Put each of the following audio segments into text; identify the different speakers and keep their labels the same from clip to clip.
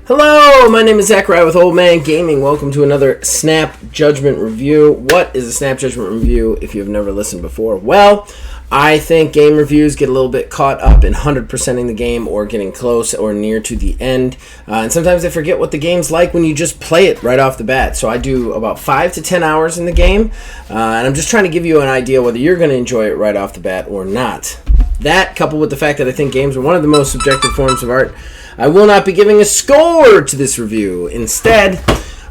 Speaker 1: Hello, my name is Zachariah with Old Man Gaming. Welcome to another Snap Judgment review. What is a Snap Judgment review if you've never listened before? Well, I think game reviews get a little bit caught up in 100%ing the game or getting close or near to the end. And sometimes they forget what the game's like when you just play it right off the bat. So I do about 5 to 10 hours in the game, and I'm just trying to give you an idea whether you're going to enjoy it right off the bat or not. That, coupled with the fact that I think games are one of the most subjective forms of art, I will not be giving a score to this review. Instead,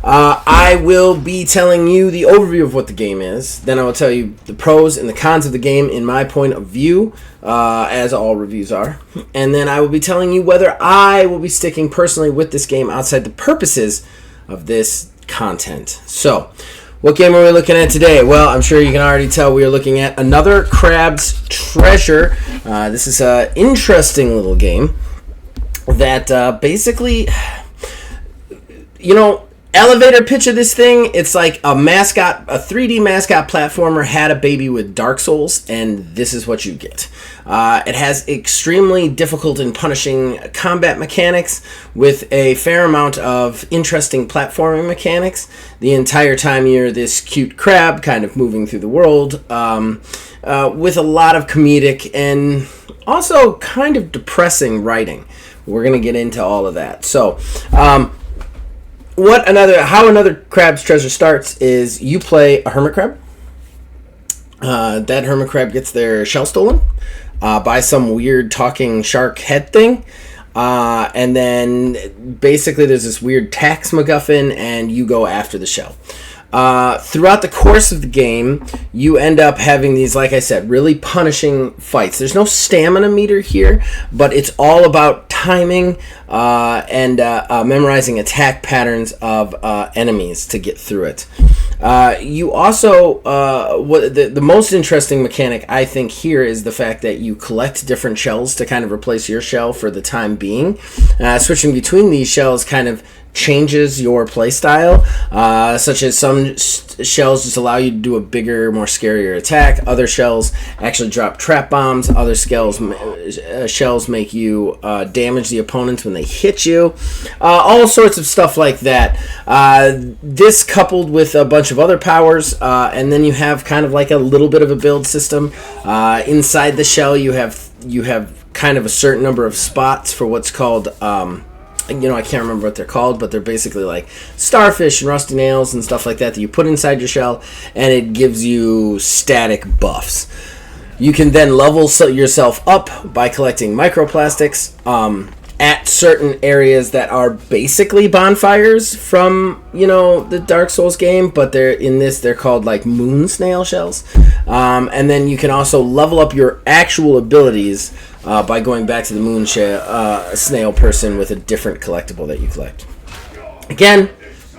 Speaker 1: I will be telling you the overview of what the game is. Then I will tell you the pros and the cons of the game in my point of view, as all reviews are. And then I will be telling you whether I will be sticking personally with this game outside the purposes of this content. So, what game are we looking at today? Well, I'm sure you can already tell we are looking at another Crab's Treasure. This is an interesting little game that basically, elevator pitch of this thing, it's like a 3D mascot platformer had a baby with Dark Souls, and this is what you get. It has extremely difficult and punishing combat mechanics with a fair amount of interesting platforming mechanics. The entire time you're this cute crab kind of moving through the world, with a lot of comedic and also kind of depressing writing. We're going to get into all of that. So, how another Crab's Treasure starts is you play a hermit crab. That hermit crab gets their shell stolen by some weird talking shark head thing. And then basically there's this weird tax MacGuffin, and you go after the shell. Throughout the course of the game, you end up having these, like I said, really punishing fights. There's no stamina meter here, but it's all about timing and memorizing attack patterns of enemies to get through it. You also, the most interesting mechanic I think here is the fact that you collect different shells to kind of replace your shell for the time being. Switching between these shells kind of changes your playstyle, such as some shells just allow you to do a bigger, more scarier attack. Other shells actually drop trap bombs. Other shells make you damage the opponents when they hit you. All sorts of stuff like that. This coupled with a bunch of other powers, and then you have kind of like a little bit of a build system. Inside the shell, you have kind of a certain number of spots for what's called I can't remember what they're called, but they're basically like starfish and rusty nails and stuff like that you put inside your shell, and it gives you static buffs. You can then level yourself up by collecting microplastics at certain areas that are basically bonfires from, the Dark Souls game, but they're called like moon snail shells. And then you can also level up your actual abilities by going back to the moon snail person with a different collectible that you collect. Again,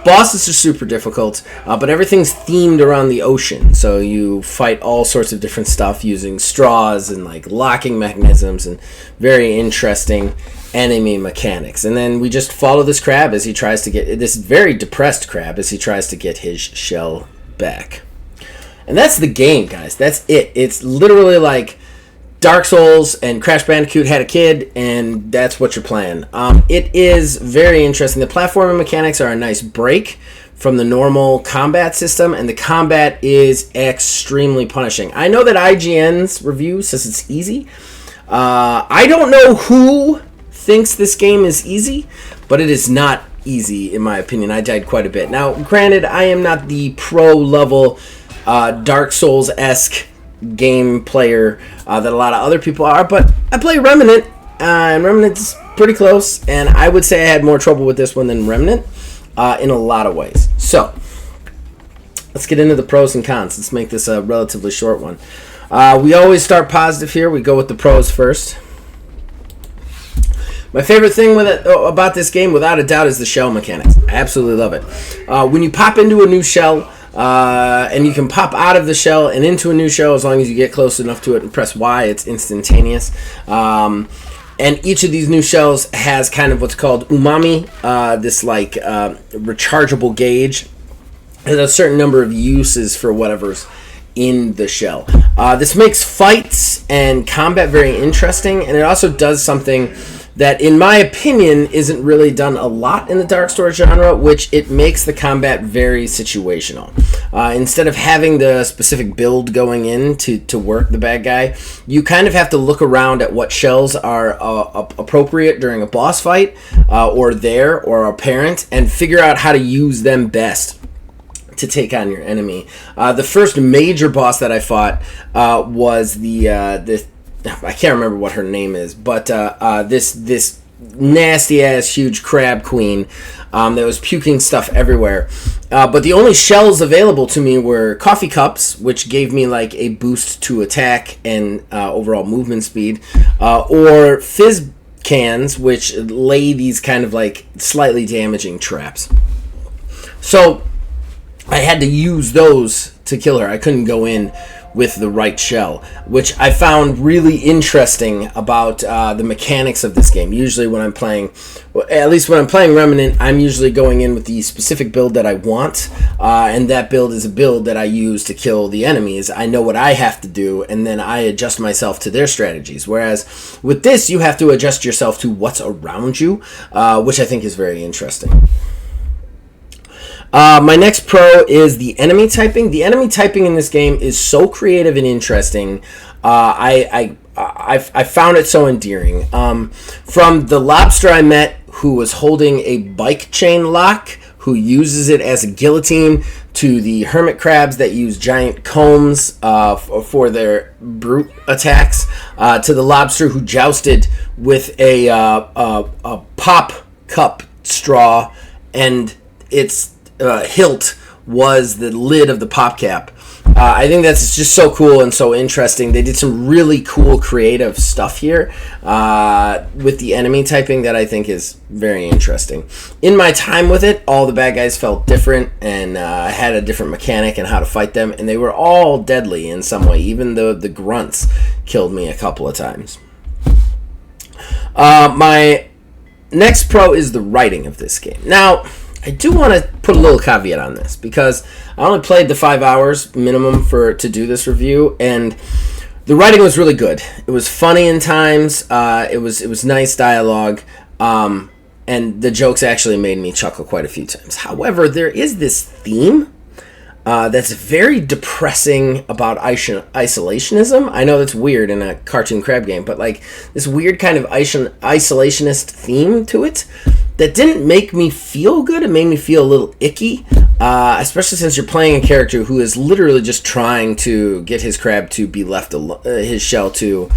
Speaker 1: bosses are super difficult, but everything's themed around the ocean. So you fight all sorts of different stuff using straws and like locking mechanisms and very interesting enemy mechanics. And then we just follow this crab as he tries to get this very depressed crab as he tries to get his shell back. And that's the game, guys. That's it. It's literally like Dark Souls and Crash Bandicoot had a kid, and that's what you're playing. It is very interesting. The platforming mechanics are a nice break from the normal combat system, and the combat is extremely punishing. I know that IGN's review says it's easy. I don't know who thinks this game is easy, but it is not easy in my opinion. I died quite a bit. Now, granted, I am not the pro-level Dark Souls-esque game player that a lot of other people are, but I play Remnant, and Remnant's pretty close, and I would say I had more trouble with this one than Remnant in a lot of ways. So, let's get into the pros and cons. Let's make this a relatively short one. We always start positive here. We go with the pros first. My favorite thing about this game, without a doubt, is the shell mechanics. I absolutely love it. When you pop into a new shell, and you can pop out of the shell and into a new shell as long as you get close enough to it and press Y, it's instantaneous. And each of these new shells has kind of what's called umami, this like rechargeable gauge. It has a certain number of uses for whatever's in the shell. This makes fights and combat very interesting, and it also does something that, in my opinion, isn't really done a lot in the Dark Souls genre, which it makes the combat very situational. Instead of having the specific build going in to work the bad guy, you kind of have to look around at what shells are appropriate during a boss fight, or are apparent, and figure out how to use them best to take on your enemy. The first major boss that I fought was the I can't remember what her name is, but this nasty ass huge crab queen that was puking stuff everywhere. But the only shells available to me were coffee cups, which gave me like a boost to attack and overall movement speed, or fizz cans, which lay these kind of like slightly damaging traps. So I had to use those to kill her. I couldn't go in with the right shell, which I found really interesting about the mechanics of this game. Usually when I'm playing, at least when I'm playing Remnant, I'm usually going in with the specific build that I want, and that build is a build that I use to kill the enemies. I know what I have to do, and then I adjust myself to their strategies. Whereas with this, you have to adjust yourself to what's around you, which I think is very interesting. My next pro is the enemy typing. The enemy typing in this game is so creative and interesting. I found it so endearing. From the lobster I met who was holding a bike chain lock, who uses it as a guillotine, to the hermit crabs that use giant combs for their brute attacks, to the lobster who jousted with a pop cup straw, and its hilt was the lid of the pop cap. I think that's just so cool and so interesting. They did some really cool creative stuff here with the enemy typing that I think is very interesting. In my time with it, all the bad guys felt different and had a different mechanic and how to fight them, and they were all deadly in some way. Even the grunts killed me a couple of times. My next pro is the writing of this game. Now, I do want to put a little caveat on this, because I only played the 5 hours minimum to do this review, and the writing was really good. It was funny in times. It was nice dialogue, and the jokes actually made me chuckle quite a few times. However, there is this theme that's very depressing about isolationism. I know that's weird in a cartoon crab game, but like this weird kind of isolationist theme to it that didn't make me feel good. It made me feel a little icky, especially since you're playing a character who is literally just trying to get his crab to be left alone, his shell to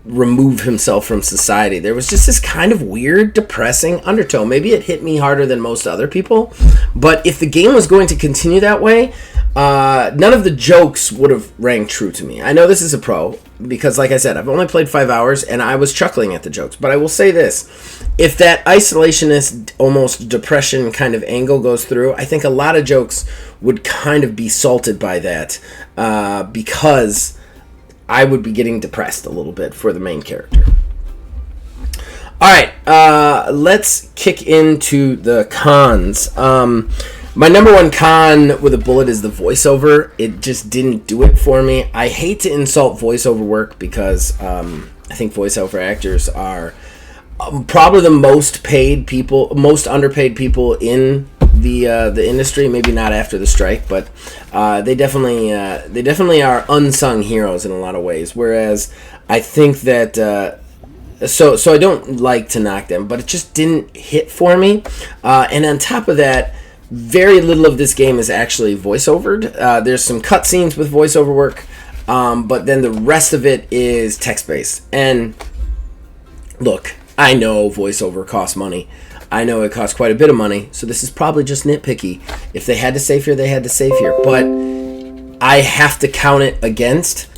Speaker 1: remove himself from society. There was just this kind of weird, depressing undertone. Maybe it hit me harder than most other people, but if the game was going to continue that way, none of the jokes would have rang true to me. I know this is a pro, because like I said, I've only played 5 hours and I was chuckling at the jokes, but I will say this: if that isolationist, almost depression kind of angle goes through, I think a lot of jokes would kind of be salted by that, because I would be getting depressed a little bit for the main character. Alright, let's kick into the cons. My number one con with a bullet is the voiceover. It just didn't do it for me. I hate to insult voiceover work, because I think voiceover actors are probably the most underpaid people in the industry. Maybe not after the strike, but they definitely are unsung heroes in a lot of ways. Whereas I think that so I don't like to knock them, but it just didn't hit for me. And on top of that, very little of this game is actually voiceovered. There's some cutscenes with voiceover work, but then the rest of it is text-based. And look, I know voiceover costs money. I know it costs quite a bit of money, so this is probably just nitpicky. If they had to save here, they had to save here. But I have to count it against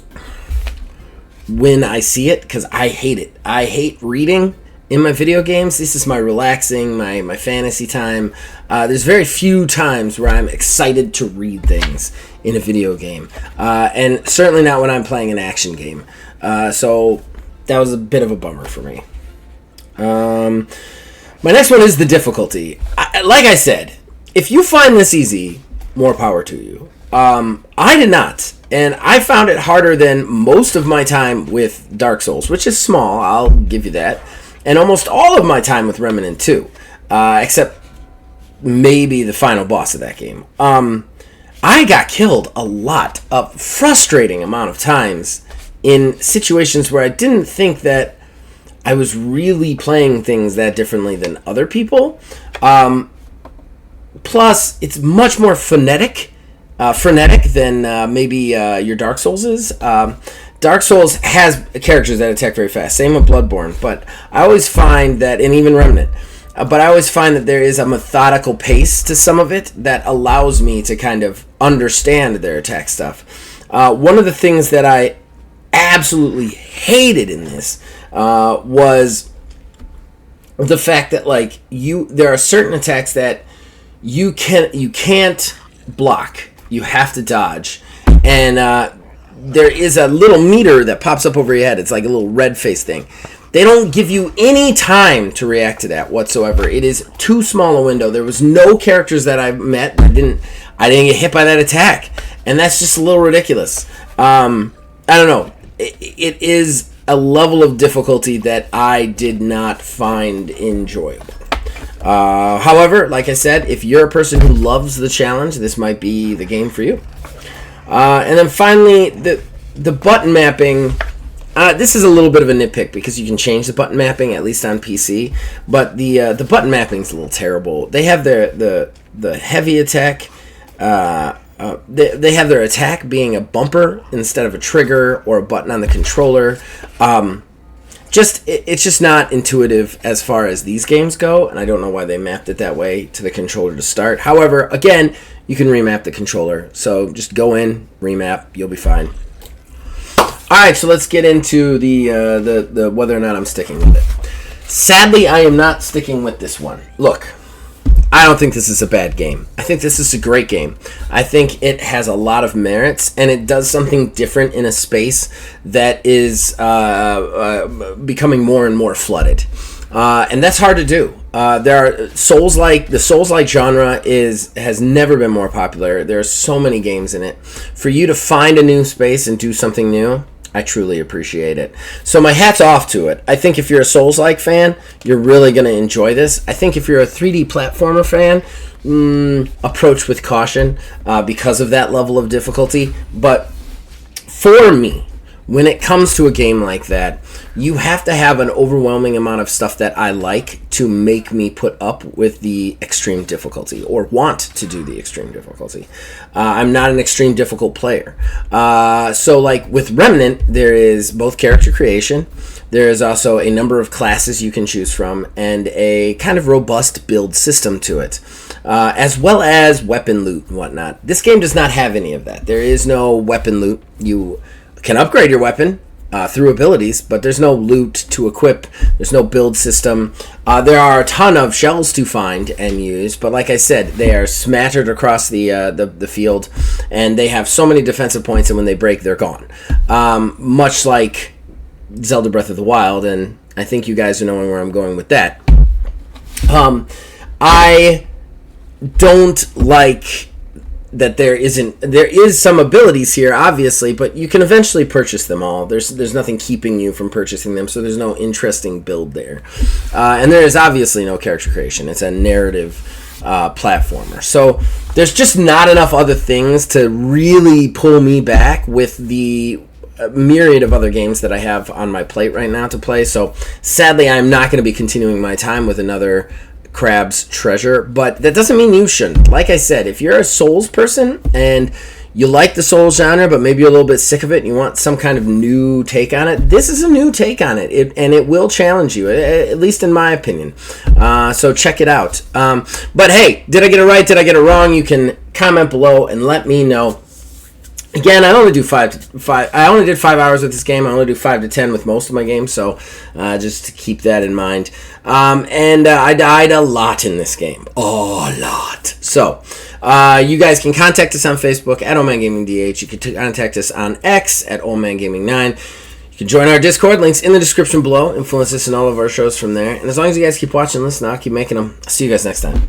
Speaker 1: when I see it, because I hate it. I hate reading in my video games. This is my relaxing, my fantasy time. There's very few times where I'm excited to read things in a video game. And certainly not when I'm playing an action game. So that was a bit of a bummer for me. My next one is the difficulty. Like I said, if you find this easy, more power to you. I did not, and I found it harder than most of my time with Dark Souls, which is small, I'll give you that. and almost all of my time with Remnant 2, except maybe the final boss of that game. I got killed a frustrating amount of times in situations where I didn't think that I was really playing things that differently than other people. Plus, it's much more frenetic than maybe your Dark Souls is. Dark Souls has characters that attack very fast. Same with Bloodborne. But I always find that, and even Remnant, but I always find that there is a methodical pace to some of it that allows me to kind of understand their attack stuff. One of the things that I absolutely hated in this was the fact that there are certain attacks that you can't block. You have to dodge, and there is a little meter that pops up over your head. It's like a little red face thing. They don't give you any time to react to that whatsoever. It is too small a window. There was no characters that I met that I didn't get hit by that attack, and that's just a little ridiculous. I don't know. It is a level of difficulty that I did not find enjoyable. However, like I said, if you're a person who loves the challenge, this might be the game for you. And then finally, the button mapping. This is a little bit of a nitpick because you can change the button mapping, at least on PC. But the button mapping is a little terrible. They have the heavy attack. They have their attack being a bumper instead of a trigger or a button on the controller. It's just not intuitive as far as these games go, and I don't know why they mapped it that way to the controller to start. However, again, you can remap the controller, so just go in, remap, you'll be fine. All right, so let's get into the whether or not I'm sticking with it. Sadly, I am not sticking with this one. Look, I don't think this is a bad game. I think this is a great game. I think it has a lot of merits, and it does something different in a space that is becoming more and more flooded. And that's hard to do. There are the Souls-like genre has never been more popular. There are so many games in it. For you to find a new space and do something new, I truly appreciate it. So my hat's off to it. I think if you're a Souls-like fan, you're really going to enjoy this. I think if you're a 3D platformer fan, approach with caution because of that level of difficulty. But for me, when it comes to a game like that, you have to have an overwhelming amount of stuff that I like to make me put up with the extreme difficulty or want to do the extreme difficulty. I'm not an extreme difficult player. So like with Remnant, there is both character creation, there is also a number of classes you can choose from, and a kind of robust build system to it, as well as weapon loot and whatnot. This game does not have any of that. There is no weapon loot. You can upgrade your weapon through abilities, but there's no loot to equip. There's no build system. There are a ton of shells to find and use, but like I said, they are smattered across the field, and they have so many defensive points, and when they break, they're gone. Much like Zelda Breath of the Wild, and I think you guys are knowing where I'm going with that. I don't like that there is some abilities here, obviously, but you can eventually purchase them all. There's nothing keeping you from purchasing them, so there's no interesting build there. And there is obviously no character creation. It's a narrative platformer. So there's just not enough other things to really pull me back with the myriad of other games that I have on my plate right now to play. So sadly, I'm not going to be continuing my time with another Crab's Treasure, but that doesn't mean you shouldn't. Like I said, if you're a Souls person and you like the Souls genre, but maybe you're a little bit sick of it and you want some kind of new take on it, this is a new take on it, and it will challenge you, at least in my opinion. So check it out. But hey, did I get it right? Did I get it wrong? You can comment below and let me know. Again, I only do 5 to 5. I only did 5 hours with this game. I only do 5 to 10 with most of my games, so just to keep that in mind. And I died a lot in this game, a lot. So you guys can contact us on Facebook at OldManGamingDH. You can contact us on X at OldManGaming9. You can join our Discord. Links in the description below. Influence us in all of our shows from there. And as long as you guys keep watching, listening, I'll keep making them. See you guys next time.